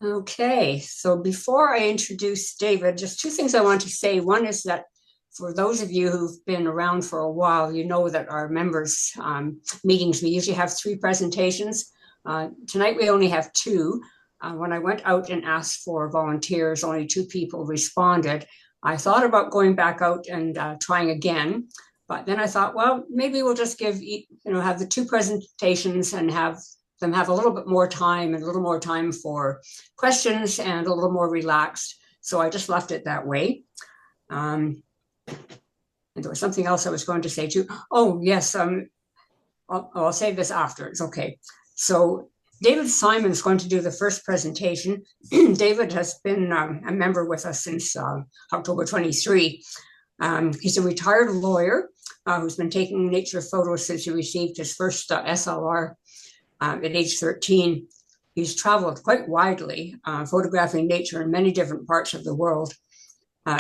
Okay, so before I introduce David, just two things I want to say. One is that for those of you who've been around for a while, you know that our members' meetings, we usually have three presentations. Tonight we only have two. When I went out and asked for volunteers, only two people responded. I thought about going back out and trying again, but then I thought, well, maybe we'll just have the two presentations and have them have a little bit more time and a little more time for questions and a little more relaxed. So I just left it that way. And there was something else I was going to say too. Oh, yes. I'll save this after. It's okay. So David Simon is going to do the first presentation. David has been a member with us since October 23. He's a retired lawyer who's been taking nature photos since he received his first SLR at age 13. He's traveled quite widely, photographing nature in many different parts of the world.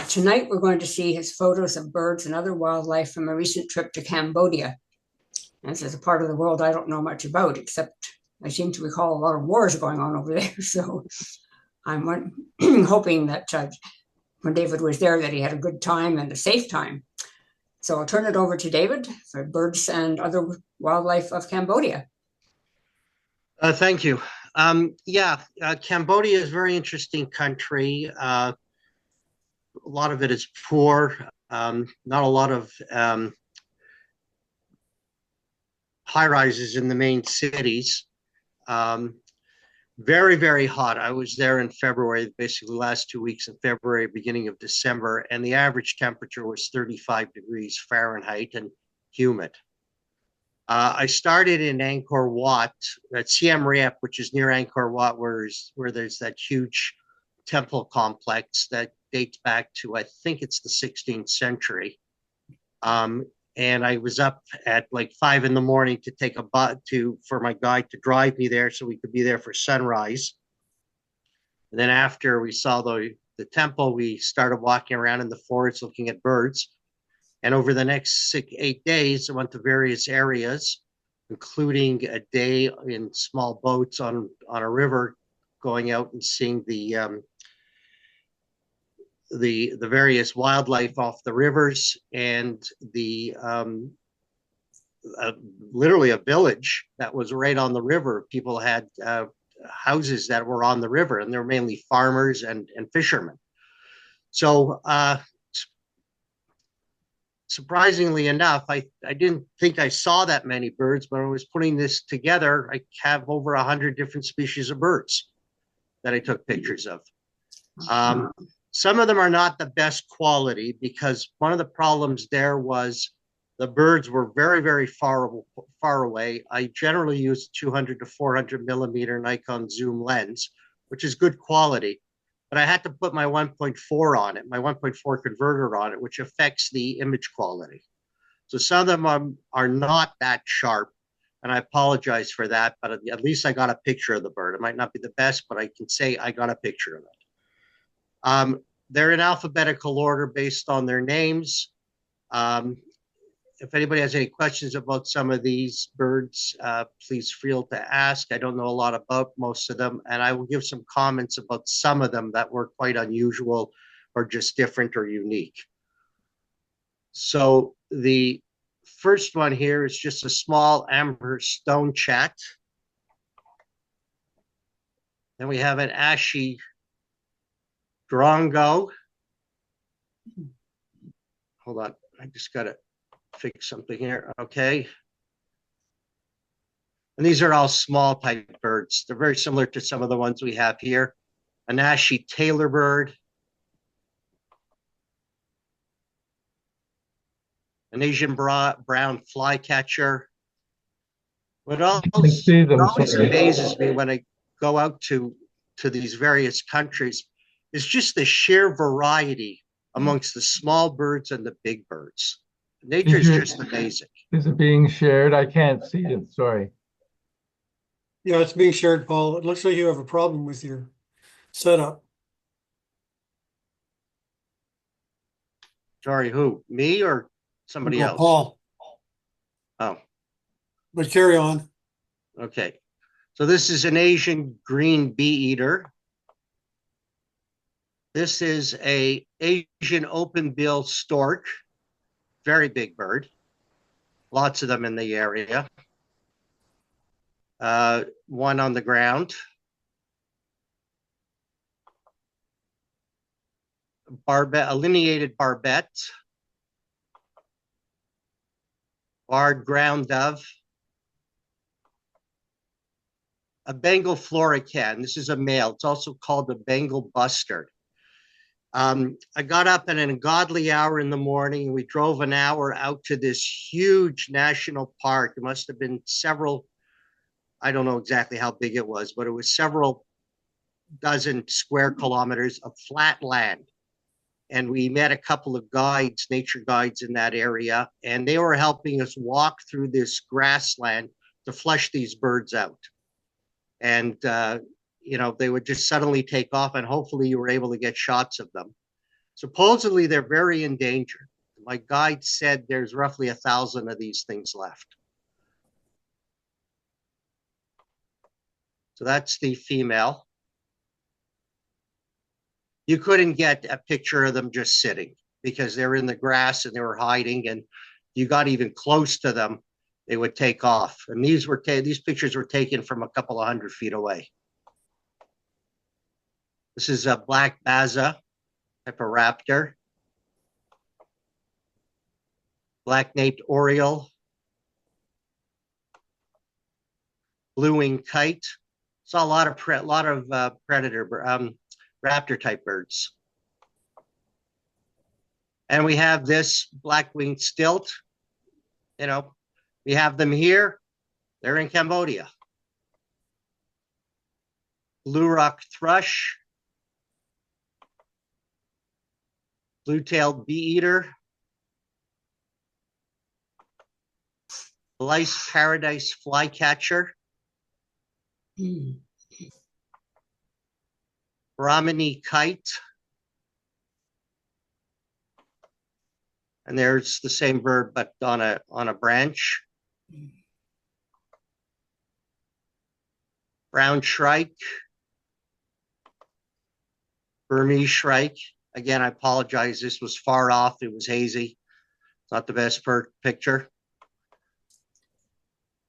Tonight, we're going to see his photos of birds and other wildlife from a recent trip to Cambodia. This is a part of the world I don't know much about, except I seem to recall a lot of wars going on over there. So I'm hoping that when David was there, that he had a good time and a safe time. So I'll turn it over to David for birds and other wildlife of Cambodia. Thank you. Cambodia is a very interesting country. A lot of it is poor, not a lot of high rises in the main cities. Very, very hot. I was there in February, basically the last 2 weeks in February, beginning of December, and the average temperature was 35 degrees Fahrenheit and humid. I started in Angkor Wat at Siem Reap, which is near Angkor Wat, where there's that huge temple complex that dates back to, I think it's the 16th century. And I was up at like 5 a.m. to take a bus for my guide to drive me there so we could be there for sunrise. And then after we saw the temple, we started walking around in the forest looking at birds. And over the next 8 days, I went to various areas, including a day in small boats on a river, going out and seeing the various wildlife off the rivers, and literally a village that was right on the river. People had houses that were on the river, and they're mainly farmers and fishermen. So surprisingly enough, I didn't think I saw that many birds, but when I was putting this together, I have over 100 different species of birds that I took pictures of. Some of them are not the best quality because one of the problems there was the birds were very, very far away. I generally use 200 to 400 millimeter Nikon zoom lens, which is good quality. But I had to put my 1.4 on it, my 1.4 converter on it, which affects the image quality. So some of them are not that sharp, and I apologize for that, but at least I got a picture of the bird. It might not be the best, but I can say I got a picture of it. They're in alphabetical order based on their names. If anybody has any questions about some of these birds, please feel to ask. I don't know a lot about most of them, and I will give some comments about some of them that were quite unusual or just different or unique. So the first one here is just a small Amherst stone chat. Then we have an ashy drongo. Hold on, I just got to fix something here. Okay. And these are all small type birds. They're very similar to some of the ones we have here. An ashy tailor bird. An Asian brown flycatcher. What always amazes me when I go out to these various countries is just the sheer variety amongst the small birds and the big birds. Nature is just amazing. Is it being shared? I can't see it. Sorry. Yeah, it's being shared, Paul. It looks like you have a problem with your setup. Sorry, who? Me or somebody else? Paul. Oh. But carry on. Okay. So this is an Asian green bee eater. This is a Asian open-bill stork, very big bird. Lots of them in the area. One on the ground. Barbet, a lineated barbet. Barred ground dove. A Bengal florican. This is a male. It's also called the Bengal bustard. I got up at an ungodly hour in the morning. We drove an hour out to this huge national park. It must have been several, I don't know exactly how big it was, but it was several dozen square kilometers of flat land. And we met a couple of guides, nature guides in that area, and they were helping us walk through this grassland to flush these birds out. And they would just suddenly take off, and hopefully you were able to get shots of them. Supposedly they're very endangered. My guide said there's roughly 1,000 of these things left. So that's the female. You couldn't get a picture of them just sitting because they were in the grass and they were hiding, and you got even close to them, they would take off. And these pictures were taken from a couple of 100 feet away. This is a black baza type of raptor. Black-naped oriole. Blue-winged kite. Saw a lot of predator, raptor type birds. And we have this black-winged stilt. We have them here. They're in Cambodia. Blue rock thrush. Blue-tailed bee-eater. Lice paradise flycatcher. Brahmini kite. And there's the same bird, but on a branch. Brown shrike. Burmese shrike. Again, I apologize. This was far off. It was hazy. It's not the best picture.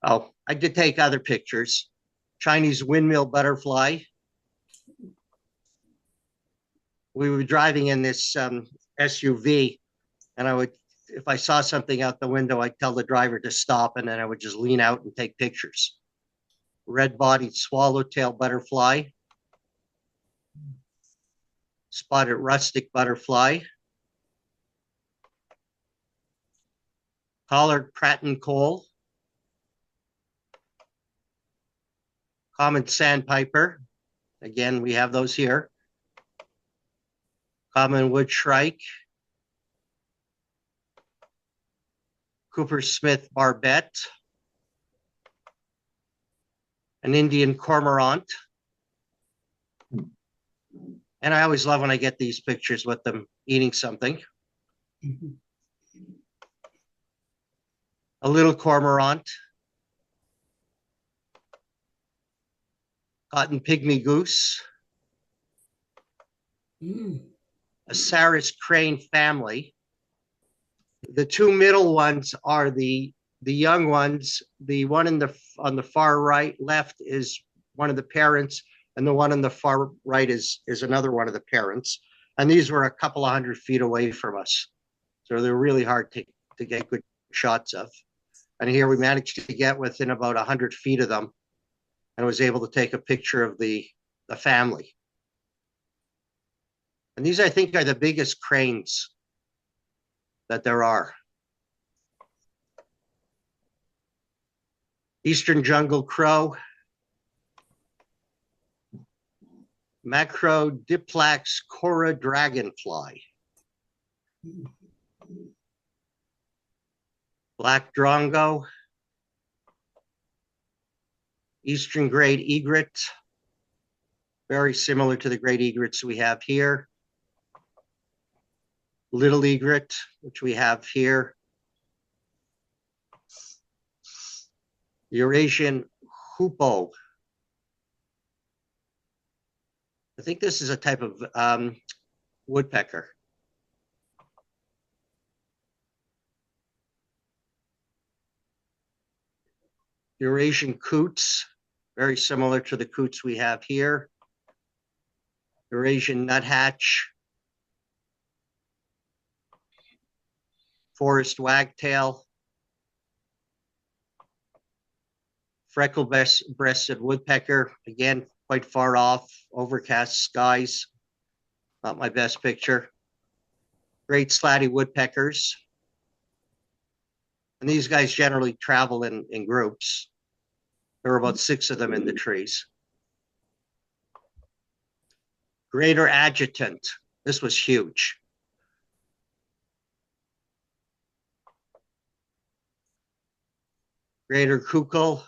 Oh, I did take other pictures. Chinese windmill butterfly. We were driving in this SUV, and if I saw something out the window, I'd tell the driver to stop, and then I would just lean out and take pictures. Red-bodied swallowtail butterfly. Spotted rustic butterfly. Collared pratincoal. Common sandpiper. Again, we have those here. Common wood shrike. Cooper Smith barbet. An Indian cormorant. And I always love when I get these pictures with them eating something. A little cormorant. Cotton pygmy goose. A Saris crane family. The two middle ones are the young ones. The one on the far right left is one of the parents, and the one on the far right is another one of the parents. And these were a couple of 100 feet away from us. So they're really hard to get good shots of. And here we managed to get within about 100 feet of them and was able to take a picture of the family. And these, I think, are the biggest cranes that there are. Eastern jungle crow. Macrodiplex cora dragonfly. Black drongo. Eastern great egret. Very similar to the great egrets we have here. Little egret, which we have here. Eurasian hoopoe. I think this is a type of woodpecker. Eurasian coots, very similar to the coots we have here. Eurasian nuthatch. Forest wagtail. Freckle-breasted woodpecker, again, quite far off, overcast skies. Not my best picture. Great slatty woodpeckers. And these guys generally travel in groups. There were about 6 of them in the trees. Greater adjutant. This was huge. Greater kukul.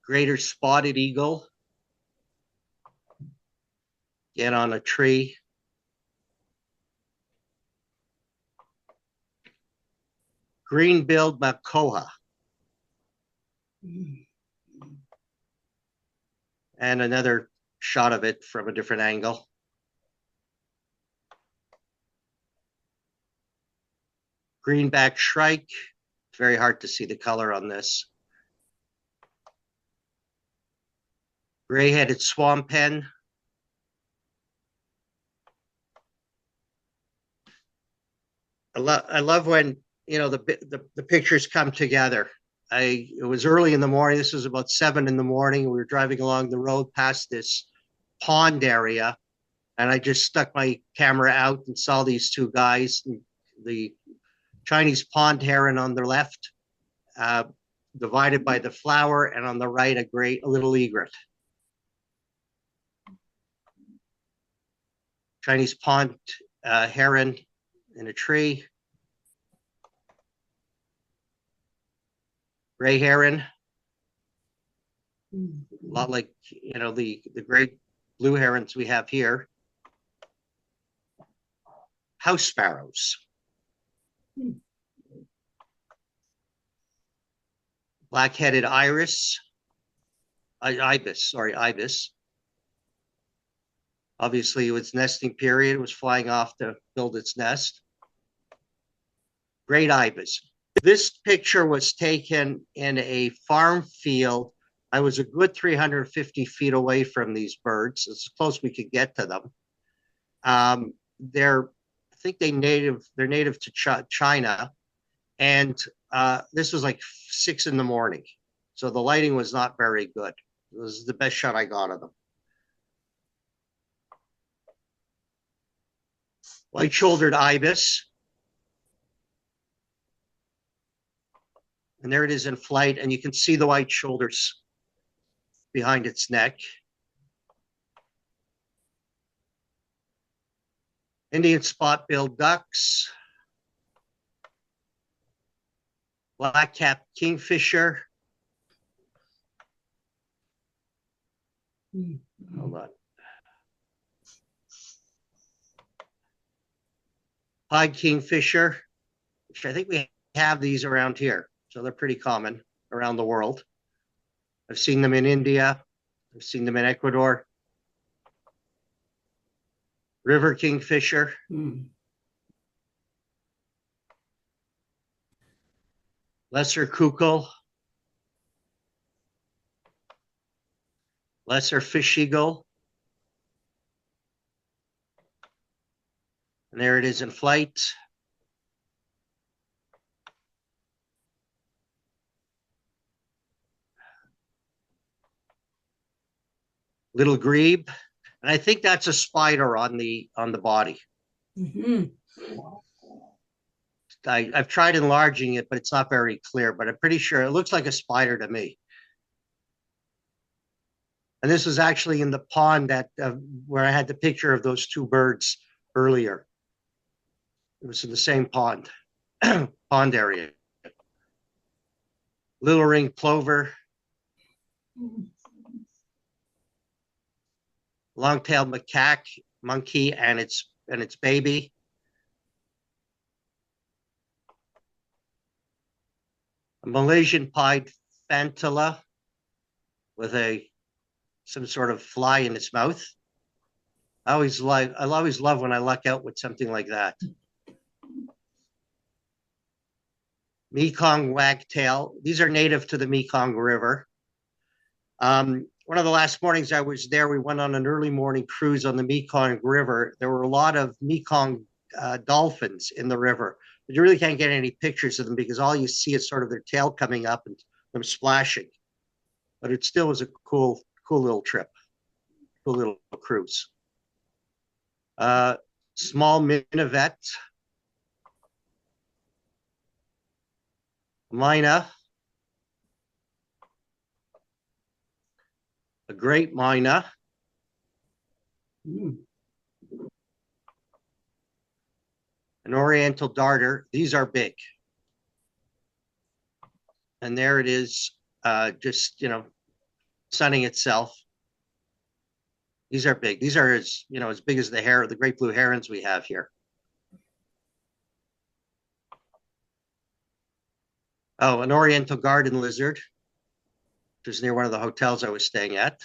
Greater spotted eagle. Get on a tree. Green-billed makoha. And another shot of it from a different angle. Greenback shrike. It's very hard to see the color on this. Gray-headed swamp hen. I love when, you know, the pictures come together. It was early in the morning. This was about 7 in the morning. We were driving along the road past this pond area, and I just stuck my camera out and saw these 2 guys. The Chinese pond heron on the left, divided by the flower, and on the right, a little egret. Chinese pond heron in a tree. Gray heron. A lot like, you know, the great blue herons we have here. House sparrows. Black-headed ibis. Obviously, it was nesting period. It was flying off to build its nest. Great ibis. This picture was taken in a farm field. I was a good 350 feet away from these birds, as close we could get to them. I think they're native to China, and this was like 6 in the morning, so the lighting was not very good. It was the best shot I got of them. White-shouldered ibis. And there it is in flight, and you can see the white shoulders behind its neck. Indian spot-billed ducks. Black-capped kingfisher. Hold on. Pied kingfisher, which I think we have these around here. So they're pretty common around the world. I've seen them in India. I've seen them in Ecuador. River kingfisher. Lesser kukul. Lesser fish eagle. And there it is in flight. Little grebe, and I think that's a spider on the body. I've tried enlarging it, but it's not very clear, but I'm pretty sure it looks like a spider to me. And this was actually in the pond that where I had the picture of those 2 birds earlier. It was in the same pond, pond area. Little ringed plover. Long-tailed macaque, monkey, and its baby. A Malaysian pied fantula with a some sort of fly in its mouth. I always love when I luck out with something like that. Mekong wagtail. These are native to the Mekong River. One of the last mornings I was there, we went on an early morning cruise on the Mekong River. There were a lot of Mekong dolphins in the river, but you really can't get any pictures of them because all you see is sort of their tail coming up and them splashing. But it still was a cool little trip, cool little cruise. Small minivet, mina, a great mina, an oriental darter. These are big. And there it is, just, sunning itself. These are big. These are as big as the great blue herons we have here. Oh, an oriental garden lizard, which is near one of the hotels I was staying at.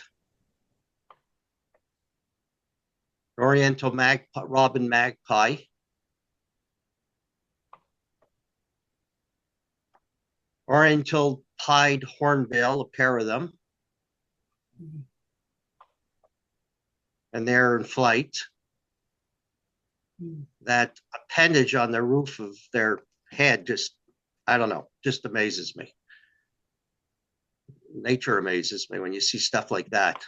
Oriental robin magpie. Oriental pied hornbill, a pair of them. And they're in flight. That appendage on the roof of their head just, I don't know, just amazes me. Nature amazes me when you see stuff like that.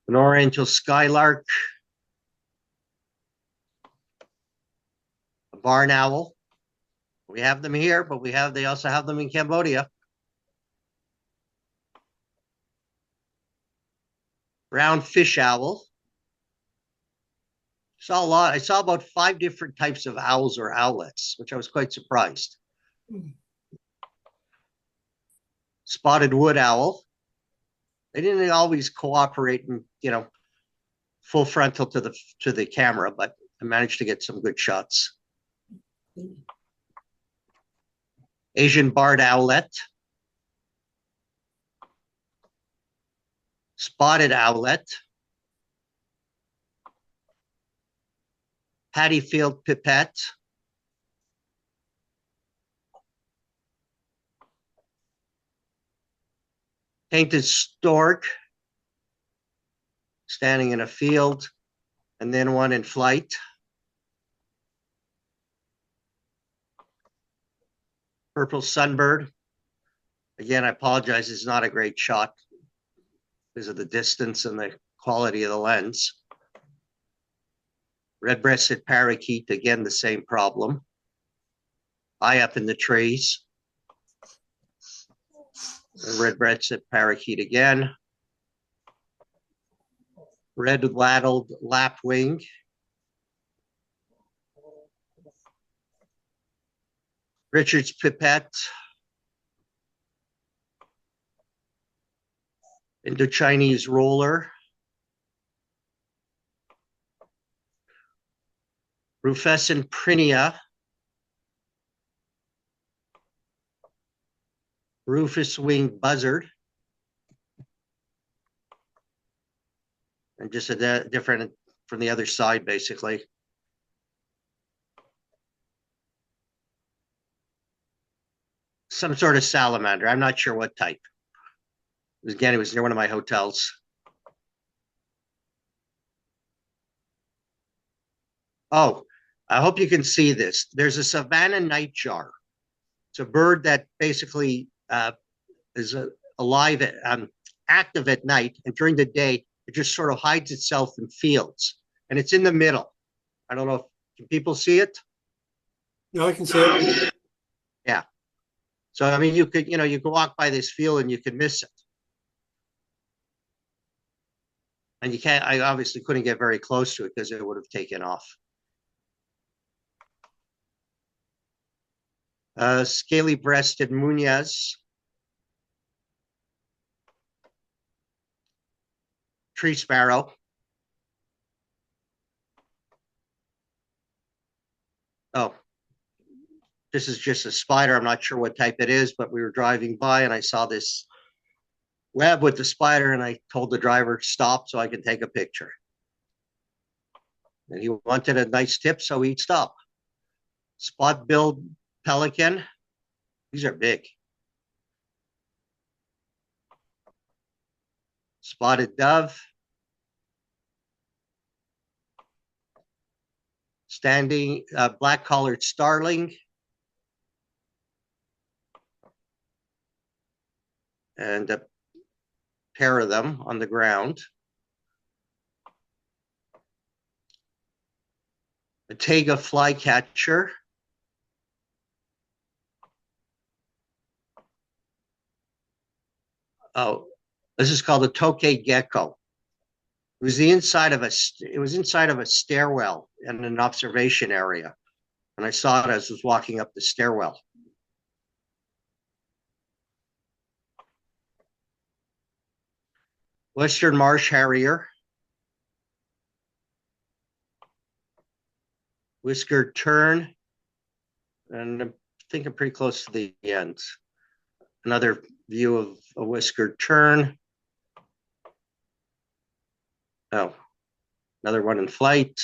An oriental skylark, a barn owl. We have them here, but they also have them in Cambodia. Brown fish owl. I saw about 5 different types of owls or owlets, which I was quite surprised. Spotted wood owl. They didn't always cooperate and, full frontal to the camera, but I managed to get some good shots. Asian barred owlet. Spotted owlet. Paddyfield pipit. Painted stork, standing in a field, and then one in flight. Purple sunbird. Again, I apologize, it's not a great shot because of the distance and the quality of the lens. Red-breasted parakeet, again, the same problem. Eye up in the trees. Red-breasted parakeet again. Red-wattled lapwing. Richard's pipit. Indo-Chinese roller. Rufescent prinia. Rufous-winged buzzard. And just a different from the other side, basically. Some sort of salamander. I'm not sure what type. Again, it was near one of my hotels. Oh, I hope you can see this. There's a savanna nightjar. It's a bird that basically is alive, active at night, and during the day, it just sort of hides itself in fields. And it's in the middle. I don't know if can people see it? No, I can see it. Yeah. So, I mean, you could walk by this field and you could miss it. And I obviously couldn't get very close to it because it would have taken off. Scaly-breasted Muñez. Tree sparrow. Oh, this is just a spider. I'm not sure what type it is, but we were driving by and I saw this web with the spider, and I told the driver stop so I could take a picture. And he wanted a nice tip, so he'd stop. Spot-billed pelican. These are big. Spotted dove. Standing black-collared starling. And a pair of them on the ground. A taiga flycatcher. Oh, this is called a tokay gecko. It was inside of a stairwell in an observation area, and I saw it as I was walking up the stairwell. Western marsh harrier, whiskered tern, and I think I'm pretty close to the end. Another view of a whiskered tern. Oh, another one in flight.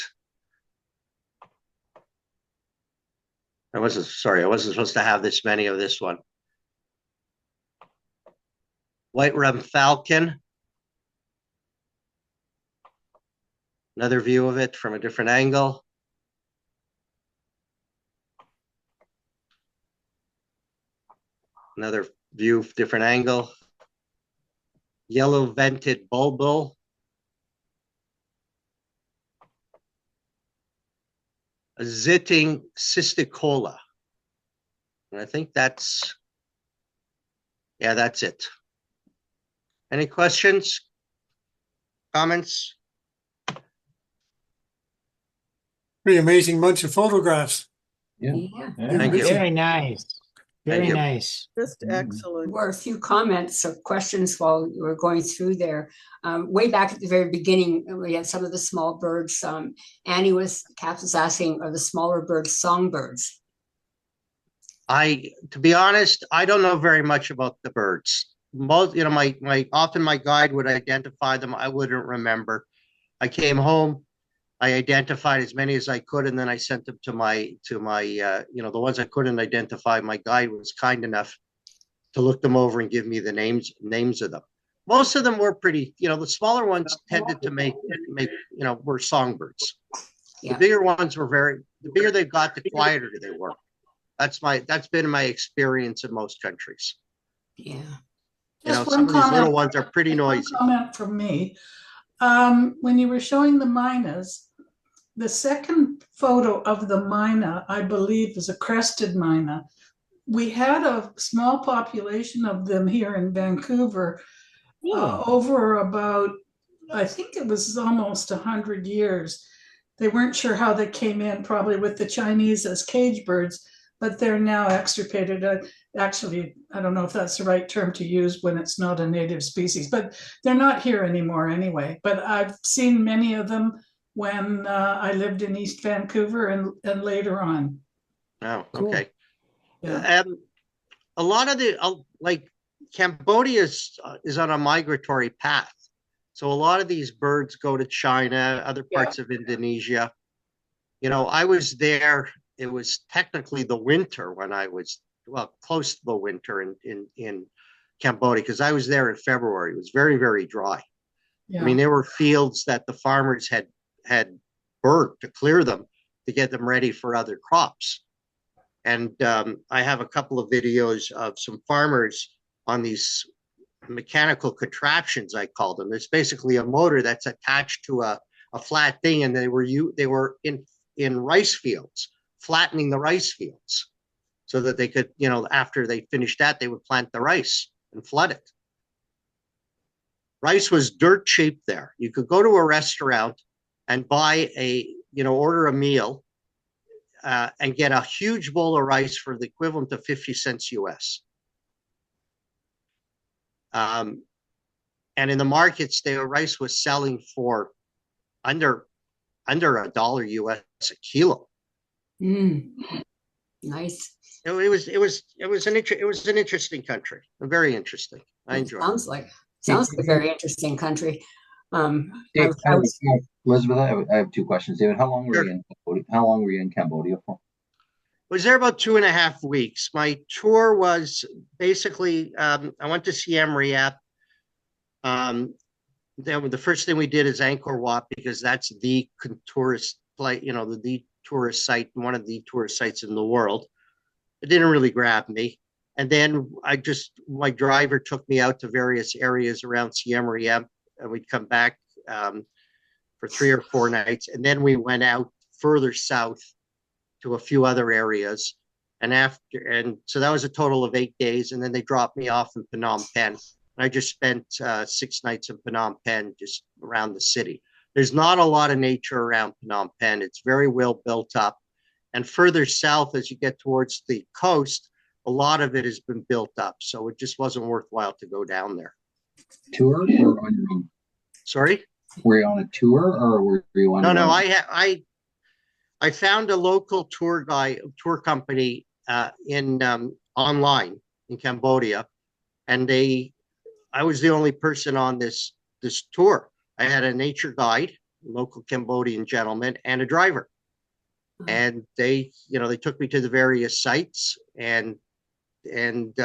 I wasn't supposed to have this many of this one. White rum falcon. Another view of it from a different angle. Another view, different angle. Yellow vented bulbul. A zitting cisticola. And I think that's it. Any questions? Comments? Pretty amazing bunch of photographs. Yeah. Yeah. Thank you. Very nice. Very Thank you. nice. Just Mhm. excellent. There were a few comments or questions while you were going through there. Way back at the very beginning, we had some of the small birds. Caps was asking, are the smaller birds songbirds? To be honest, I don't know very much about the birds. Most, often my guide would identify them. I wouldn't remember. I came home, I identified as many as I could, and then I sent them to my, the ones I couldn't identify. My guide was kind enough to look them over and give me the names of them. Most of them were pretty, the smaller ones tended to were songbirds. Yeah. The bigger ones the bigger they got, the quieter they were. That's been my experience in most countries. Yeah. Just Some one of these little comment. ones are pretty noisy. Comment from me. When you were showing the mynas, the second photo of the myna, I believe, is a crested myna. We had a small population of them here in Vancouver over about, I think it was almost 100 years. They weren't sure how they came in, probably with the Chinese as cage birds, but they're now extirpated. Actually, I don't know if that's the right term to use when it's not a native species, but they're not here anymore anyway. But I've seen many of them when I lived in East Vancouver and later on. Oh, okay. Yeah. A lot of Cambodia is on a migratory path. So a lot of these birds go to China, other parts of Indonesia. I was there. It was technically the winter when I was, close to the winter in Cambodia, because I was there in February. It was very, very dry. Yeah. I mean, there were fields that the farmers had burnt to clear them to get them ready for other crops. And I have a couple of videos of some farmers on these mechanical contraptions, I call them. It's basically a motor that's attached to a flat thing, and they were in rice fields, flattening the rice fields so that they could, after they finished that, they would plant the rice and flood it. Rice was dirt cheap there. You could go to a restaurant and buy order a meal and get a huge bowl of rice for the equivalent of 50 cents US. And in the markets, the rice was selling for under $1 US a kilo. Nice. It was an interesting country, very interesting. I enjoyed it. Sounds like. Sounds like a very interesting country. Dave, I was Elizabeth, I have two questions. David, how long were Sure. you in Cambodia? How long were you in Cambodia for? Was there about 2.5 weeks. My tour was basically, I went to Siem Reap. Then the first thing we did is Angkor Wat because that's the tourist like the tourist site, one of the tourist sites in the world. It didn't really grab me. And then my driver took me out to various areas around Siem Reap, and we'd come back for 3 or 4 nights. And then we went out further south to a few other areas. And so that was a total of 8 days. And then they dropped me off in Phnom Penh. And I just spent 6 nights in Phnom Penh, just around the city. There's not a lot of nature around Phnom Penh. It's very well built up. And further south, as you get towards the coast, a lot of it has been built up. So it just wasn't worthwhile to go down there. Tour or on your own? Sorry? Were you on a tour or were you on? No. I found a local tour company in online in Cambodia, and I was the only person on this tour. I had a nature guide, local Cambodian gentleman, and a driver. And they took me to the various sites, and it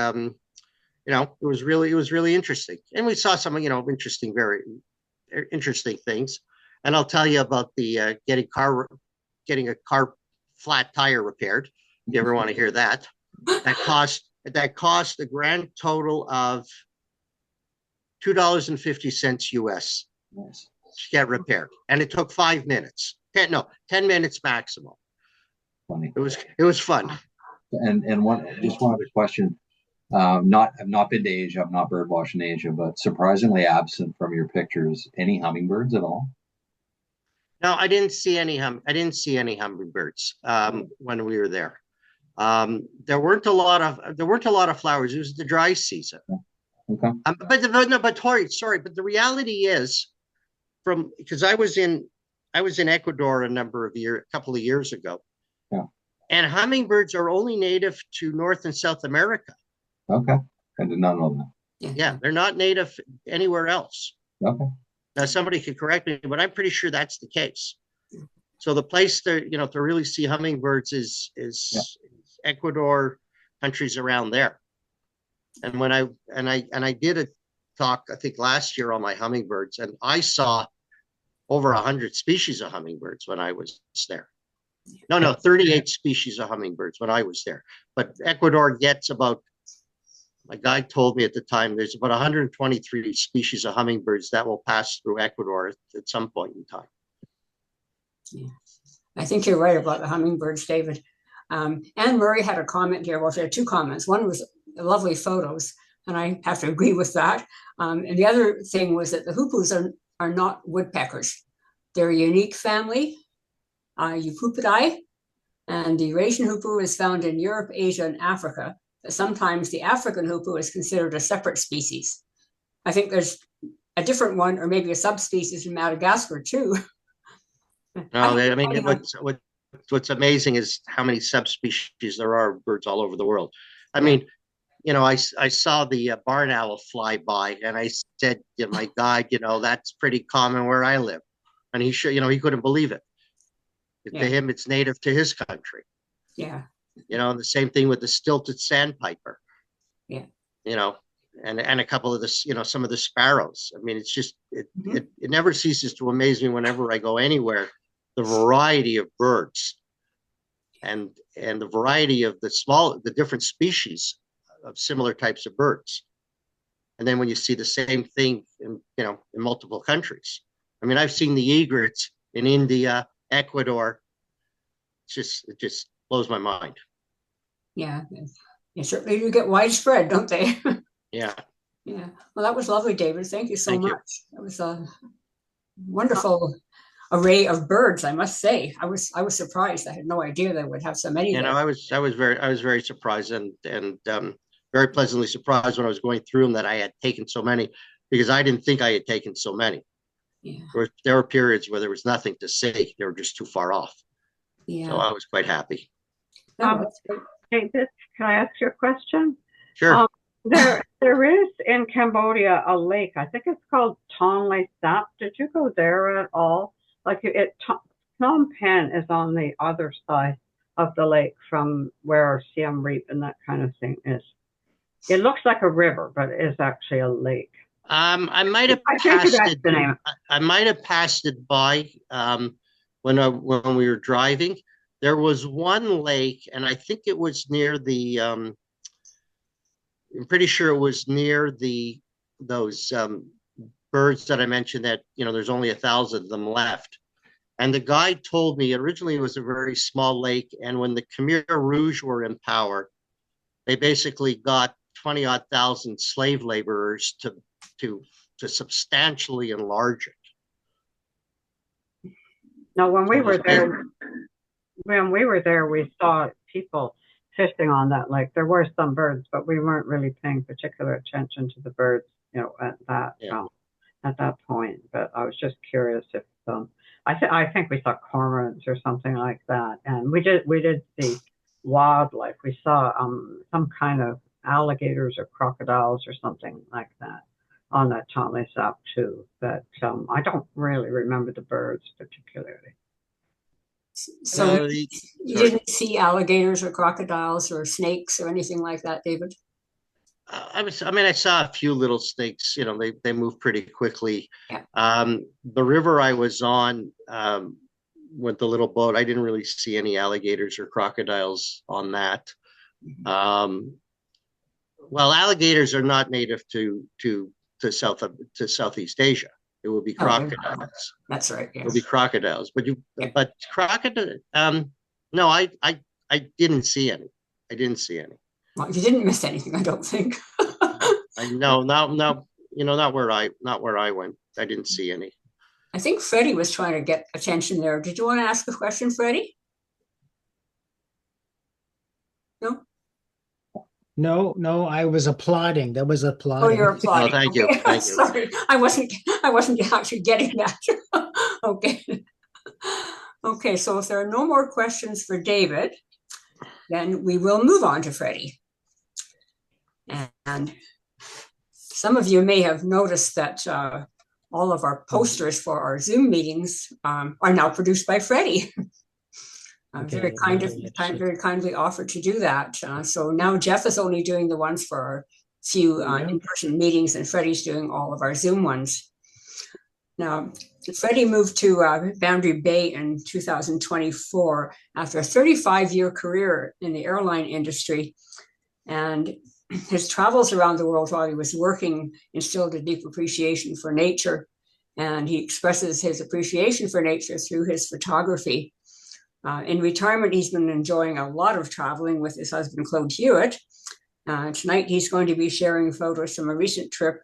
was really interesting. And we saw some, very interesting things. And I'll tell you about the getting a car flat tire repaired. If you ever want to hear that, that cost a grand total of $2.50 US Nice. to get repaired, and it took 5 minutes. 10 minutes maximum. Funny. It was fun. And one other question. I've not been to Asia. I've not bird watched in Asia, but surprisingly absent from your pictures. Any hummingbirds at all? No, I didn't see any hummingbirds when we were there. There weren't a lot of flowers. It was the dry season. Okay. But the reality is, because I was in Ecuador a couple of years ago. Yeah. And hummingbirds are only native to North and South America. Okay. I did not know that. Yeah, they're not native anywhere else. Okay. Now somebody could correct me, but I'm pretty sure that's the case. So the place to really see hummingbirds is Ecuador, countries around there. And when I did a talk, I think last year on my hummingbirds, and I saw over 100 species of hummingbirds when I was there. No, 38 species of hummingbirds when I was there. But Ecuador gets my guide told me at the time, there's about 123 species of hummingbirds that will pass through Ecuador at some point in time. Yeah. I think you're right about the hummingbirds, David. Anne Murray had a comment here. Well, she had 2 comments. One was lovely photos, and I have to agree with that. And the other thing was that the hoopoes are not woodpeckers. They're a unique family, Eupupidae, and the Eurasian hoopoe is found in Europe, Asia, and Africa. But sometimes the African hoopoe is considered a separate species. I think there's a different one, or maybe a subspecies in Madagascar too. What's amazing is how many subspecies there are of birds all over the world. I mean, I saw the barn owl fly by, and I said to my guide, that's pretty common where I live, and he couldn't believe it. To him, it's native to his country. Yeah. And the same thing with the stilted sandpiper. Yeah. And a couple of some of the sparrows. I mean, it's just it never ceases to amaze me whenever I go anywhere, the variety of birds and the variety of the different species of similar types of birds. And then when you see the same thing in multiple countries. I mean, I've seen the egrets in India, Ecuador. It just blows my mind. Yeah. They certainly do get widespread, don't they? Yeah. Yeah. Well, that was lovely, David. Thank you so much. That was a wonderful array of birds, I must say. I was surprised. I had no idea they would have so many. I was very surprised and very pleasantly surprised when I was going through them that I had taken so many, because I didn't think I had taken so many. Yeah. There were periods where there was nothing to see. They were just too far off. Yeah. So I was quite happy. No, David, can I ask you a question? Sure. There is in Cambodia a lake. I think it's called Tonle Sap. Did you go there at all? Like Phnom Penh is on the other side of the lake from where Siem Reap and that kind of thing is. It looks like a river, but it is actually a lake. I might have I think passed that's it. the name. I might have passed it by when we were driving. There was one lake, and I think it was near the. I'm pretty sure it was near those birds that I mentioned that there's only 1,000 of them left. And the guide told me originally it was a very small lake, and when the Khmer Rouge were in power, they basically got 20 odd thousand slave laborers to substantially enlarge it. No, when we So it were was there, we saw people fishing on that lake. There were some birds, but we weren't really paying particular attention to the birds, at that point. But I was just curious if I think we saw cormorants or something like that, and we did see wildlife. We saw some kind of alligators or crocodiles or something like that on that Tonle Sap too. But I don't really remember the birds particularly. So you didn't see alligators or crocodiles or snakes or anything like that, David? I saw a few little snakes. They move pretty quickly. Yeah. The river I was on with the little boat, I didn't really see any alligators or crocodiles on that. Well, alligators are not native to Southeast Asia. It would be crocodiles. That's right. It would be crocodiles. But crocodile. No, I didn't see any. I didn't see any. Well, you didn't miss anything, I don't think. No, not where I went. I didn't see any. I think Freddie was trying to get attention there. Did you want to ask a question, Freddie? No? No, I was applauding. That was Oh, applauding. you're applauding. Oh, thank you. Okay. Thank you. Sorry, I wasn't actually getting that. Okay. Okay, so if there are no more questions for David, then we will move on to Freddie. And some of you may have noticed that all of our posters for our Zoom meetings are now produced by Freddie. Okay, very kindly offered to do that. So now Jeff is only doing the ones for our few in-person meetings, and Freddie's doing all of our Zoom ones. Now, Freddie moved to Boundary Bay in 2024 after a 35-year career in the airline industry. And his travels around the world while he was working instilled a deep appreciation for nature. And he expresses his appreciation for nature through his photography. In retirement, he's been enjoying a lot of traveling with his husband, Claude Hewitt. Tonight, he's going to be sharing photos from a recent trip,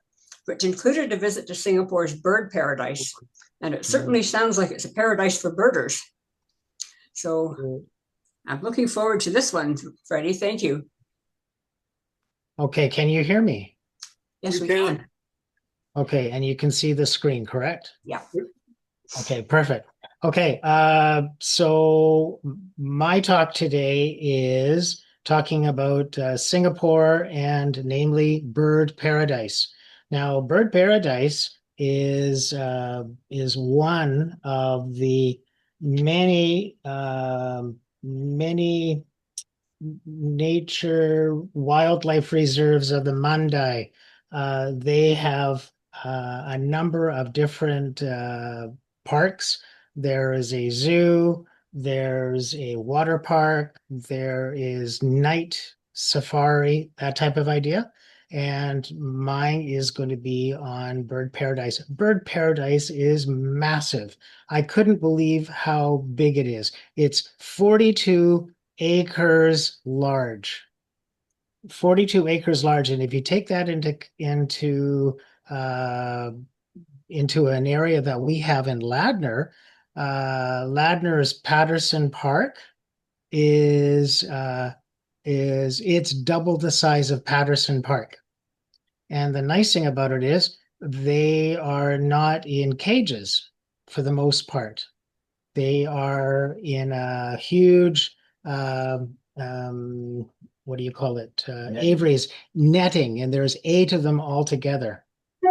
which included a visit to Singapore's bird paradise. And it certainly sounds like it's a paradise for birders. So I'm looking forward to this one, Freddie. Thank you. Okay, can you hear me? Yes, we can. Okay, and you can see the screen, correct? Yeah. Okay, perfect. Okay, so my talk today is talking about Singapore and namely bird paradise. Now, bird paradise is one of the many nature wildlife reserves of the Mandai. They have a number of different parks. There is a zoo, there's a water park, there is night safari, that type of idea. And mine is going to be on bird paradise. Bird paradise is massive. I couldn't believe how big it is. It's 42 acres large. 42 acres large. And if you take that into an area that we have in Ladner, Ladner's Patterson Park is it's double the size of Patterson Park. And the nice thing about it is they are not in cages for the most part. They are in a huge what do you call it? Netting. Aviaries, netting, and there's 8 of them all together.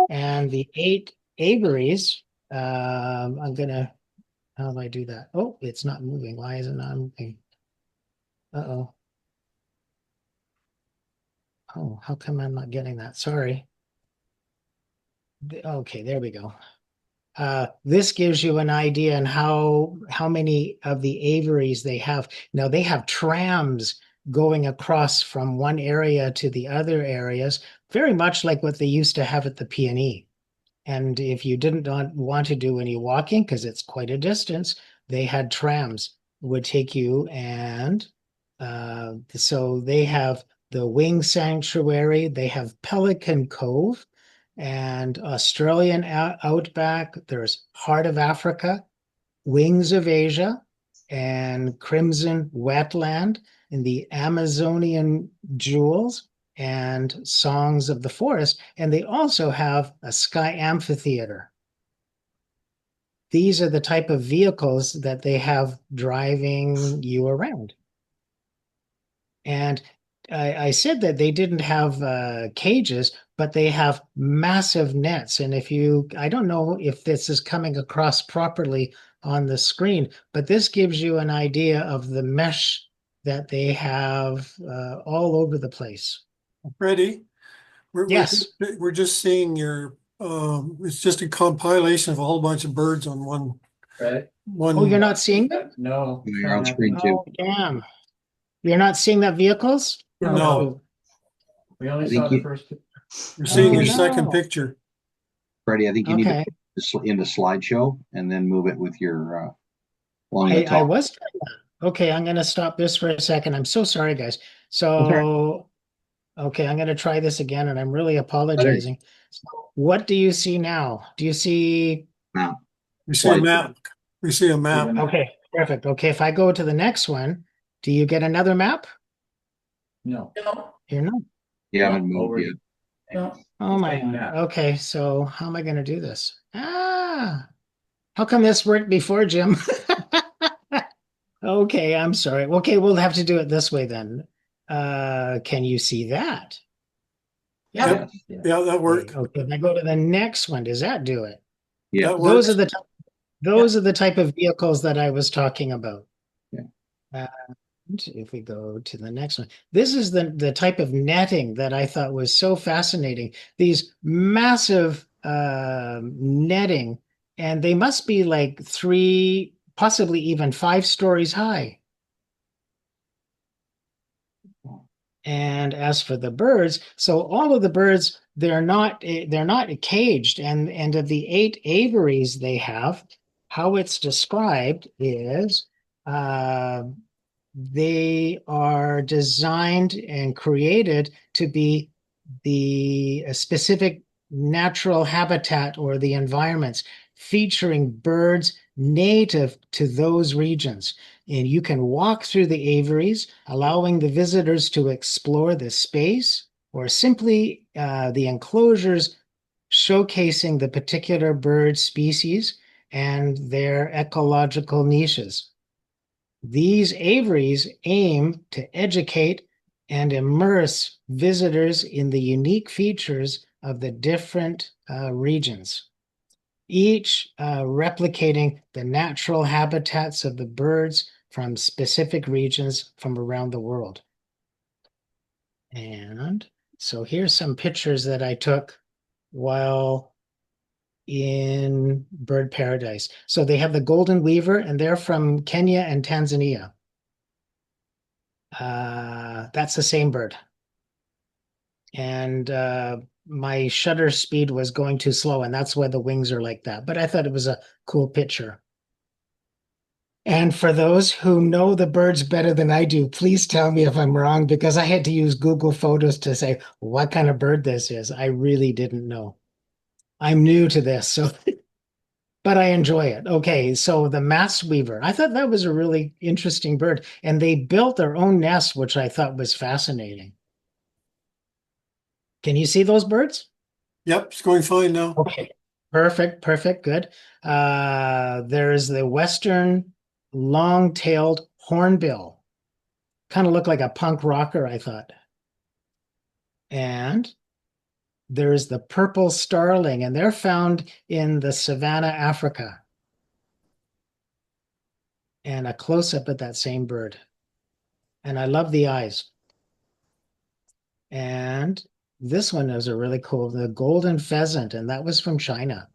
And the 8 aviaries, I'm gonna, how do I do that? Oh, it's not moving. Why is it not moving? Uh-oh. Oh, how come I'm not getting that? Sorry. Okay, there we go. This gives you an idea on how many of the aviaries they have. Now they have trams going across from one area to the other areas, very much like what they used to have at the PNE. And if you didn't want to do any walking, because it's quite a distance, they had trams would take you. And so they have the Wing Sanctuary, they have Pelican Cove, and Australian Outback. There's Heart of Africa, Wings of Asia, and Crimson Wetland, in the Amazonian Jewels, and Songs of the Forest. And they also have a sky amphitheater. These are the type of vehicles that they have driving you around. And I said that they didn't have cages, but they have massive nets. And I don't know if this is coming across properly on the screen, but this gives you an idea of the mesh that they have all over the place. Freddie, Yes. we're just seeing your, it's just a compilation of a whole bunch of birds on one. Right? Oh, you're not seeing them? No. You're on screen too. Oh, damn. You're not seeing that vehicles? No. We only I think saw the you- first. You're seeing your no. second picture. Freddie, I think you need to Okay. put this into slideshow and then move it with your along the I top. was trying that. Okay, I'm going to stop this for a second. I'm so sorry, guys. So, okay, I'm going to try this again, and I'm really apologizing. So what do you see now? Do you see? Now, We see a map. We see a map. Okay, perfect. Okay, if I go to the next one, do you get another map? No. You're not. you haven't No, moved over. yet. No. Oh my Same God. map. Okay, so how am I going to do this? How come this worked before, Jim? Okay, I'm sorry. Okay, we'll have to do it this way then. Can you see that? Yep. Yeah, that worked. Okay, if I go to the next one, does that do it? Yeah. That Those works. are those are the type of vehicles that I was talking about. Yeah. If we go to the next one, this is the type of netting that I thought was so fascinating. These massive netting, and they must be like 3, possibly even 5 stories high. And as for the birds, so all of the birds, they're not caged, and of the 8 aviaries they have, how it's described is they are designed and created to be the specific natural habitat or the environments featuring birds native to those regions. And you can walk through the aviaries, allowing the visitors to explore the space, or simply the enclosures showcasing the particular bird species and their ecological niches. These aviaries aim to educate and immerse visitors in the unique features of the different regions, each replicating the natural habitats of the birds from specific regions from around the world. And so here's some pictures that I took while in Bird Paradise. So they have the golden weaver, and they're from Kenya and Tanzania. That's the same bird. And my shutter speed was going too slow, and that's why the wings are like that. But I thought it was a cool picture. And for those who know the birds better than I do, please tell me if I'm wrong, because I had to use Google Photos to say what kind of bird this is. I really didn't know. I'm new to this, so but I enjoy it. Okay, so the mass weaver. I thought that was a really interesting bird, and they built their own nest, which I thought was fascinating. Can you see those birds? Yep, it's going fine now. Okay, perfect, good. There's the western long-tailed hornbill. kind of looked like a punk rocker, I thought. And there's the purple starling, and they're found in the savanna, Africa. And a close-up at that same bird. And I love the eyes. And this one is a really cool, the golden pheasant, and that was from China.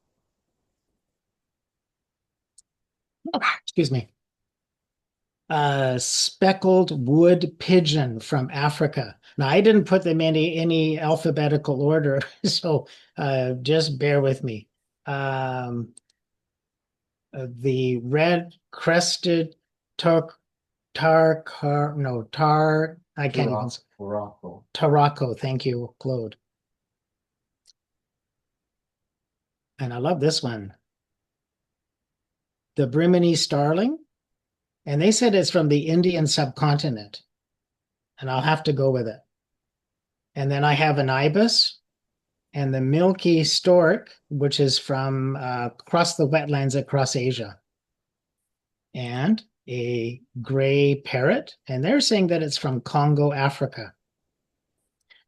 Excuse me. Speckled wood pigeon from Africa. Now, I didn't put them in any alphabetical order, so just bear with me. The red crested I can't even. Morocco. Tarraco, thank you, Claude. And I love this one. The Brimini starling. And they said it's from the Indian subcontinent. And I'll have to go with it. And then I have an ibis and the milky stork, which is from across the wetlands across Asia. And a gray parrot. And they're saying that it's from Congo, Africa.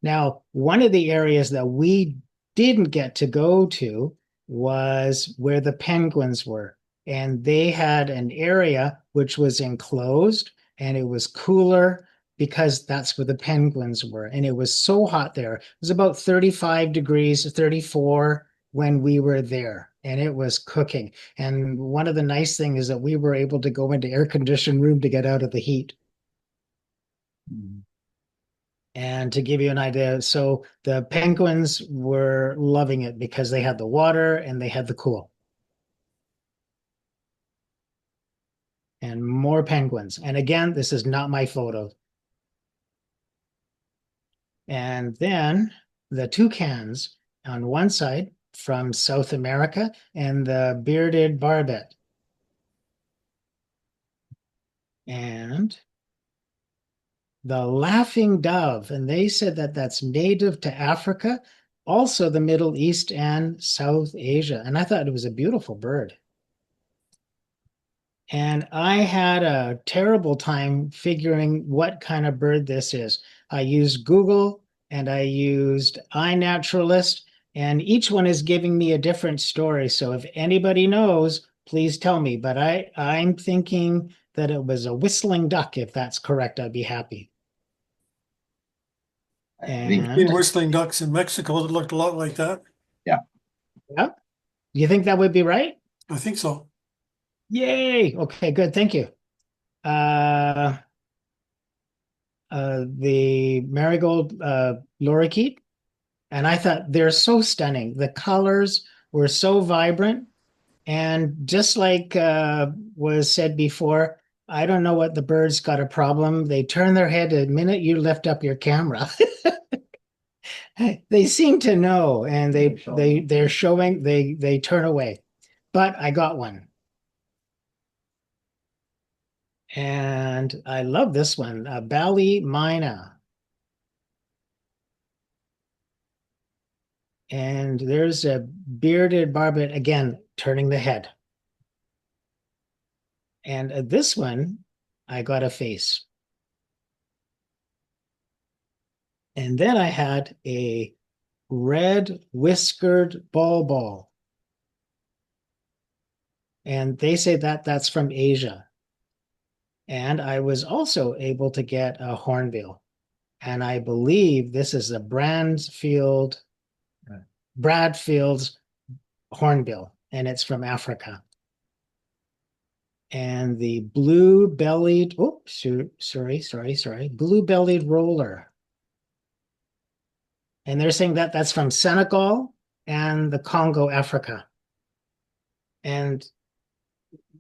Now, one of the areas that we didn't get to go to was where the penguins were. And they had an area which was enclosed and it was cooler because that's where the penguins were. And it was so hot there. It was about 35 degrees, 34 when we were there. And it was cooking. And one of the nice things is that we were able to go into air-conditioned room to get out of the heat. Mm. And to give you an idea, so the penguins were loving it because they had the water and they had the cool. And more penguins. And again, this is not my photo. And then the toucans on one side from South America and the bearded barbet. And the laughing dove, and they said that that's native to Africa, also the Middle East and South Asia. And I thought it was a beautiful bird. And I had a terrible time figuring what kind of bird this is. I used Google and I used iNaturalist, and each one is giving me a different story. So if anybody knows, please tell me. But I'm thinking that it was a whistling duck. If that's correct, I'd be happy. I think, And Been whistling ducks in Mexico that looked a lot like that. yeah, you think that would be right? I think so. Yay! Okay, good. Thank you. The marigold lorikeet, and I thought they're so stunning. The colors were so vibrant, and just like was said before, I don't know what the birds got a problem. They turn their head the minute you lift up your camera. They seem to know, and they're showing. They turn away, but I got one. And I love this one, Bali Mina. And there's a bearded barbet, again, turning the head. And this one, I got a face. And then I had a red whiskered ball. And they say that that's from Asia. And I was also able to get a hornbill. And I believe this is a Bradfield's hornbill, and it's from Africa. And the blue-bellied, blue-bellied roller. And they're saying that that's from Senegal and the Congo, Africa. And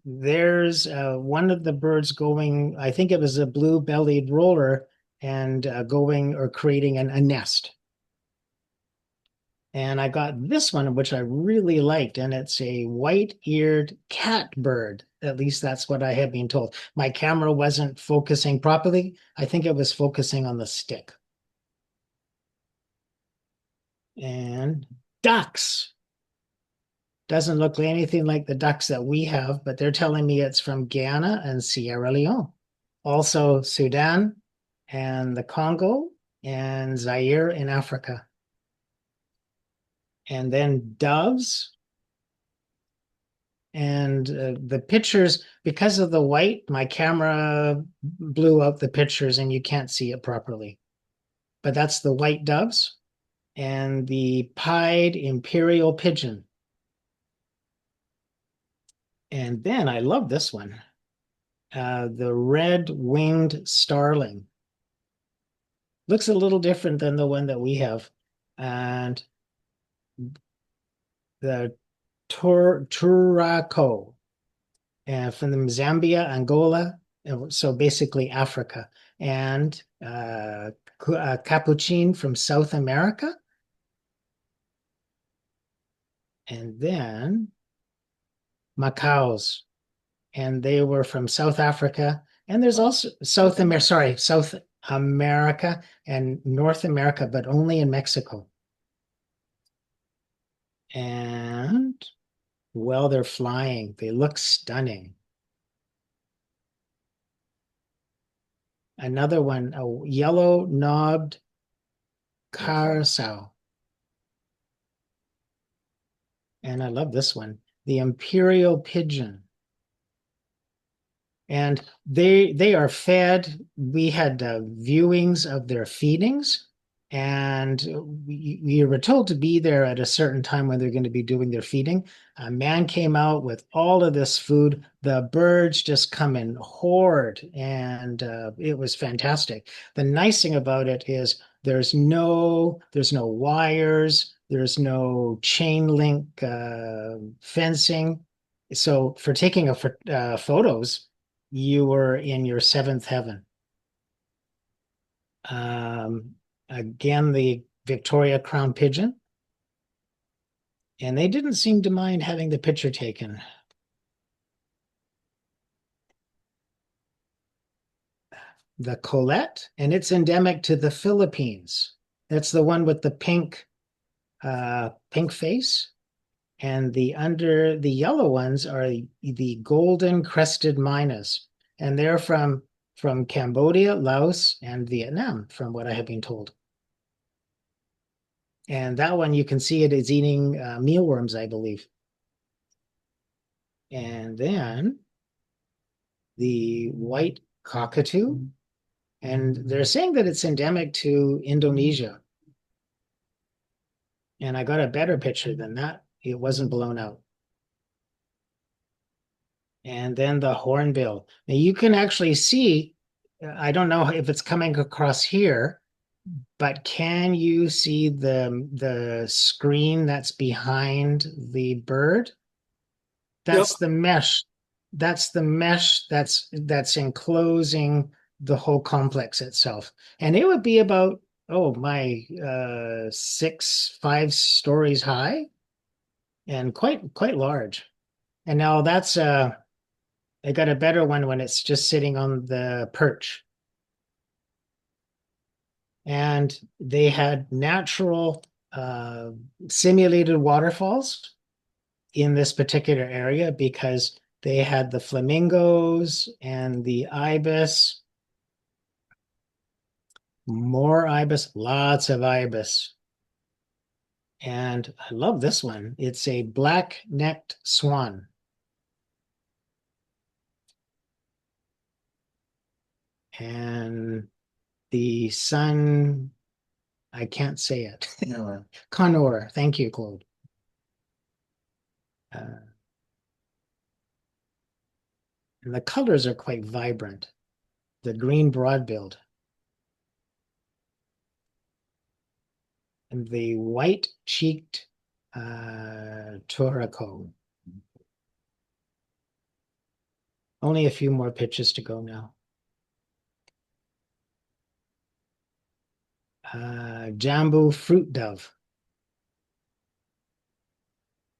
there's one of the birds going, I think it was a blue-bellied roller, and going or creating a nest. And I got this one, which I really liked, and it's a white-eared catbird. At least that's what I have been told. My camera wasn't focusing properly. I think it was focusing on the stick. And ducks. Doesn't look anything like the ducks that we have, but they're telling me it's from Guyana and Sierra Leone. Also Sudan and the Congo and Zaire in Africa. And then doves. And the pictures, because of the white, my camera blew out the pictures and you can't see it properly. But that's the white doves and the pied imperial pigeon. And then I love this one, the red-winged starling. Looks a little different than the one that we have. And the Turaco from the Zambia, Angola, so basically Africa, and Capuchin from South America. And then macaws, and they were from South Africa. And there's also South America and North America, but only in Mexico. And well, they're flying. They look stunning. Another one, a yellow knobbed curassow. And I love this one, the imperial pigeon. And they are fed. We had viewings of their feedings, and we were told to be there at a certain time when they're going to be doing their feeding. A man came out with all of this food. The birds just come in horde, and it was fantastic. The nice thing about it is there's no wires, there's no chain link fencing. So for taking photos, you were in your seventh heaven. Again, the Victoria crown pigeon. And they didn't seem to mind having the picture taken. The Colette, and it's endemic to the Philippines. That's the one with the pink face. And the yellow ones are the golden crested mynas, and they're from Cambodia, Laos, and Vietnam, from what I have been told. And that one, you can see it is eating mealworms, I believe. And then the white cockatoo, and they're saying that it's endemic to Indonesia. And I got a better picture than that. It wasn't blown out. And then the hornbill. Now you can actually see, I don't know if it's coming across here, but can you see the screen that's behind the bird? That's the mesh. That's the mesh that's enclosing the whole complex itself. And it would be about, 5 stories high and quite large. And now that's I got a better one when it's just sitting on the perch. And they had natural simulated waterfalls in this particular area because they had the flamingos and the ibis. More ibis, lots of ibis. And I love this one. It's a black-necked swan. And the sun, I can't say it. No. Conor, thank you, Claude. And the colors are quite vibrant. The green broadbilled. And the white-cheeked Turaco. Only a few more pictures to go now. Jambu fruit dove.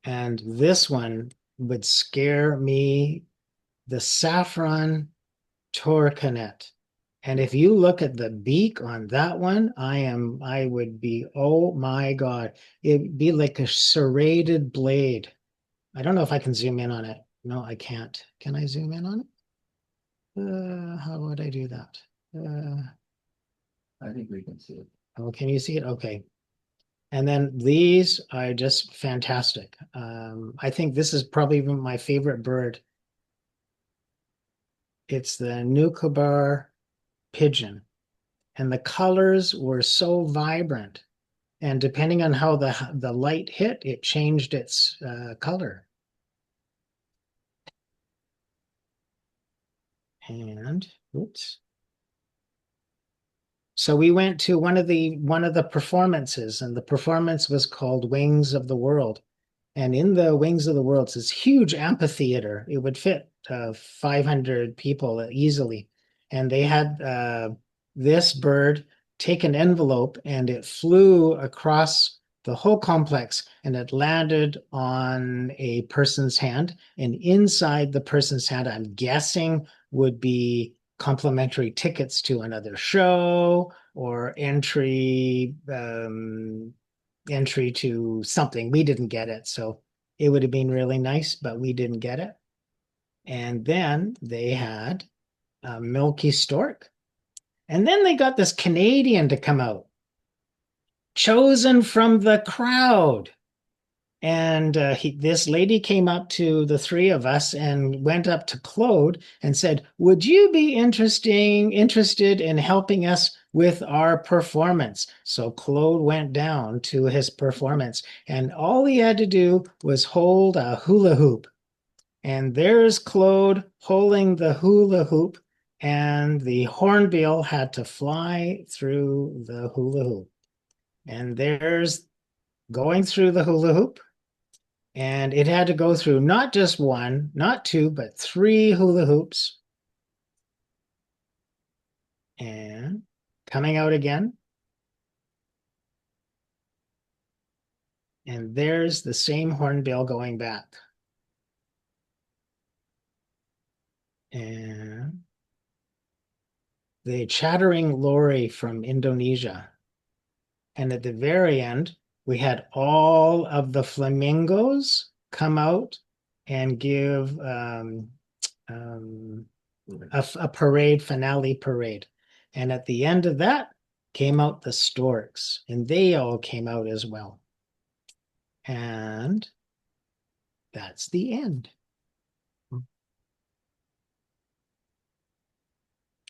And this one would scare me, the saffron torcanet. And if you look at the beak on that one, I would be, oh my God, it'd be like a serrated blade. I don't know if I can zoom in on it. No, I can't. Can I zoom in on it? How would I do that? I think we can see it. Oh, can you see it? Okay. And then these are just fantastic. I think this is probably even my favorite bird. It's the Nucobar pigeon. And the colors were so vibrant. And depending on how the light hit, it changed its color. And oops. So we went to one of the performances, and the performance was called Wings of the World. And in the Wings of the World, it's this huge amphitheater. It would fit 500 people easily. And they had this bird take an envelope, and it flew across the whole complex, and it landed on a person's hand. And inside the person's hand, I'm guessing, would be complimentary tickets to another show or entry to something. We didn't get it, so it would have been really nice, but we didn't get it. And then they had a milky stork. And then they got this Canadian to come out, chosen from the crowd. And this lady came up to the three of us and went up to Claude and said, "Would you be interested in helping us with our performance?" So Claude went down to his performance, and all he had to do was hold a hula hoop. And there's Claude holding the hula hoop, and the hornbill had to fly through the hula hoop. And there's going through the hula hoop. And it had to go through not just one, not two, but 3 hula hoops. And coming out again. And there's the same hornbill going back. And the chattering lory from Indonesia. And at the very end, we had all of the flamingos come out and give a finale parade. And at the end of that came out the storks, and they all came out as well. And that's the end.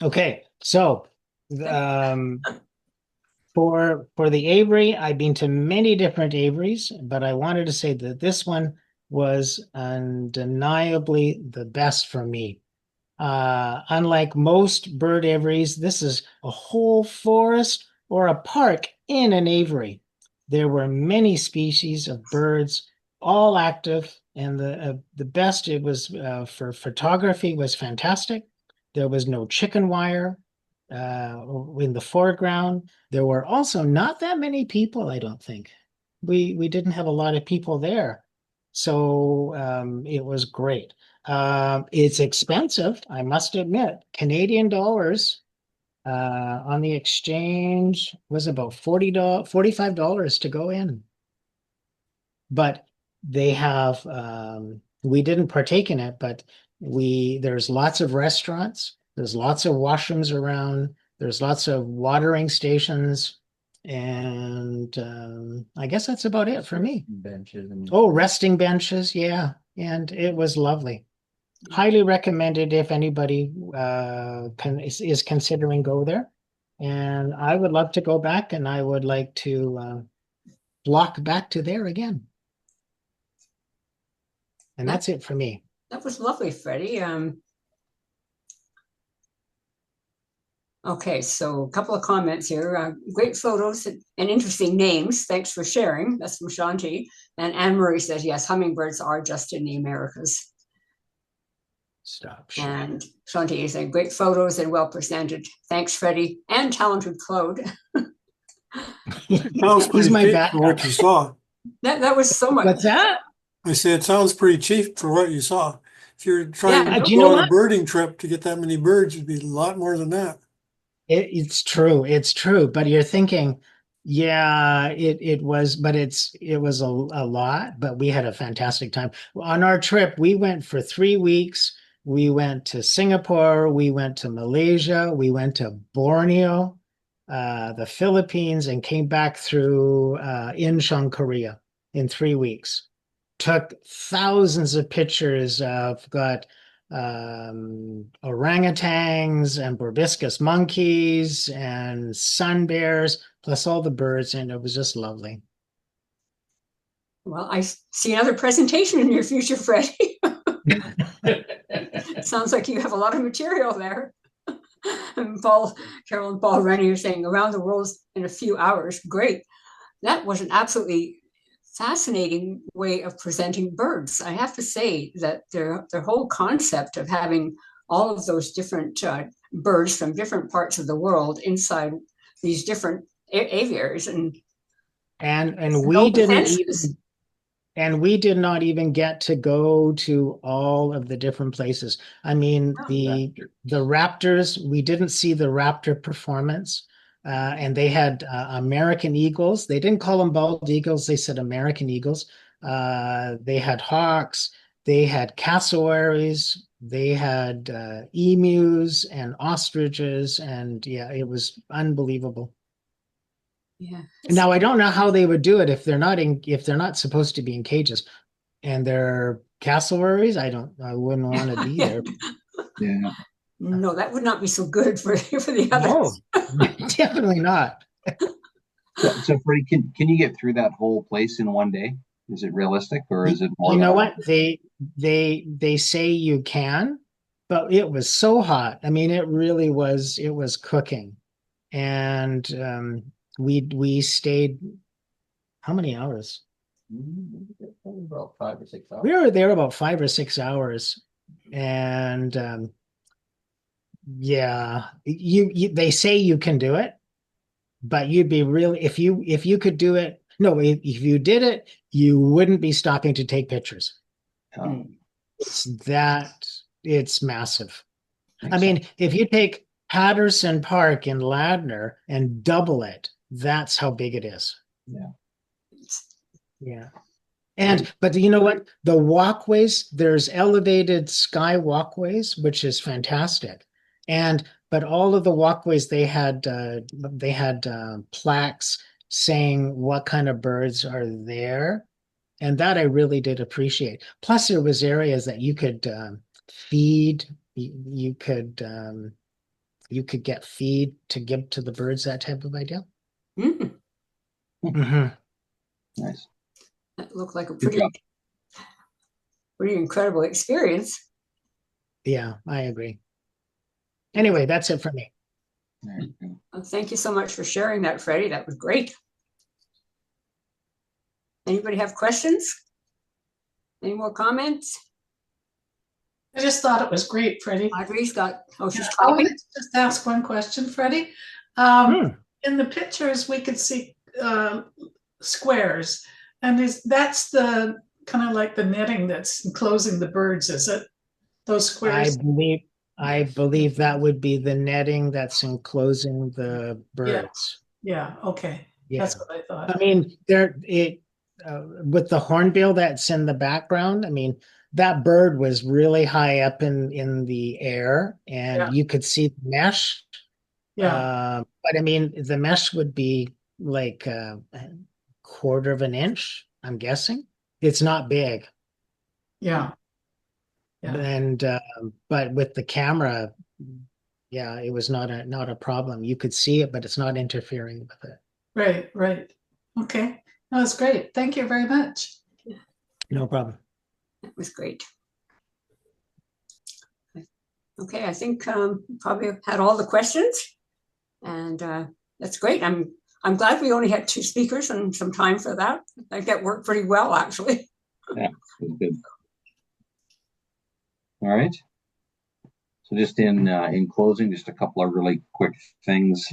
Okay, so for the aviary, I've been to many different aviaries, but I wanted to say that this one was undeniably the best for me. Unlike most bird aviaries, this is a whole forest or a park in an aviary. There were many species of birds, all active, and the best it was for photography was fantastic. There was no chicken wire in the foreground. There were also not that many people, I don't think. We didn't have a lot of people there. So it was great. It's expensive, I must admit. Canadian dollars on the exchange was about $45 to go in. But they have, we didn't partake in it, but there's lots of restaurants, there's lots of washrooms around, there's lots of watering stations, and I guess that's about it for me. Benches and Oh, resting benches, yeah, and it was lovely. Highly recommended if anybody is considering go there. And I would love to go back, and I would like to block back to there again. And that's it for me. That was lovely, Freddie. Okay, so a couple of comments here. Great photos and interesting names. Thanks for sharing. That's from Shanti. And Anne-Marie says, yes, hummingbirds are just in the Americas. Stop. And Shanti is saying, great photos and well presented. Thanks, Freddie, and talented Claude. Sounds pretty my cheap backup. for what you saw. That was so much. What's that? I say it sounds pretty cheap for what you saw. If you're trying Yeah, to do you go know on a what? birding trip to get that many birds, it'd be a lot more than that. It's true. But you're thinking, yeah, it was, but it was a lot, but we had a fantastic time. On our trip, we went for 3 weeks. We went to Singapore, we went to Malaysia, we went to Borneo, the Philippines, and came back through Incheon, Korea in 3 weeks. Took thousands of pictures. I've got orangutans and proboscis monkeys and sun bears, plus all the birds, and it was just lovely. Well, I see another presentation in your future, Freddie. Sounds like you have a lot of material there. And Carol and Paul Rennie are saying around the world in a few hours. Great. That was an absolutely fascinating way of presenting birds. I have to say that their whole concept of having all of those different birds from different parts of the world inside these different aviaries and no defenses. We did not even get to go to all of the different places. I mean, the raptors, we didn't see the raptor performance. And they had American eagles. They didn't call them bald eagles. They said American eagles. They had hawks. They had cassowaries. They had emus and ostriches. And yeah, it was unbelievable. Yeah. Now I don't know how they would do it if they're not supposed to be in cages, and they're cassowaries. I wouldn't want to be there. Yeah. No, that would not be so good for the others. No, definitely not. So Freddie, can you get through that whole place in one day? Is it realistic, or is it more? You know what? They say you can, but it was so hot. I mean, it really was. It was cooking, and we stayed. How many hours? About 5 or 6 hours. We were there about 5 or 6 hours, and yeah, you they say you can do it, but you'd be really if you could do it. No, if you did it, you wouldn't be stopping to take pictures. It's massive. I mean, if you take Patterson Park in Ladner and double it, that's how big it is. Yeah. Yeah. But you know what? The walkways, there's elevated sky walkways, which is fantastic. But all of the walkways, they had plaques saying what kind of birds are there. And that I really did appreciate. Plus there was areas that you could feed, you could get feed to give to the birds, that type of idea. Mm-hmm. Nice. That looked like a pretty incredible experience. Yeah, I agree. Anyway, that's it for me. Well, thank you so much for sharing that, Freddie. That was great. Anybody have questions? Any more comments? I just thought it was great, Freddie. Audrey's got, she's I talking. wanted to just ask one question, Freddie. In the pictures, we could see squares, and that's the kind of like the netting that's enclosing the birds, is it? Those squares? I believe that would be the netting that's enclosing the birds. Yeah. Okay. Yeah. That's what I thought. I mean, with the hornbill that's in the background, I mean, that bird was really high up in the air, and you could see the mesh. Yeah. But I mean, the mesh would be like a quarter of an inch, I'm guessing. It's not big. Yeah. Yeah. But with the camera, yeah, it was not a problem. You could see it, but it's not interfering with it. Right. Okay. That was great. Thank you very much. No problem. That was great. Okay, I think probably had all the questions, and that's great. I'm glad we only had 2 speakers and some time for that. I think that worked pretty well, actually. Yeah, good. All right. So just in closing, just a couple of really quick things.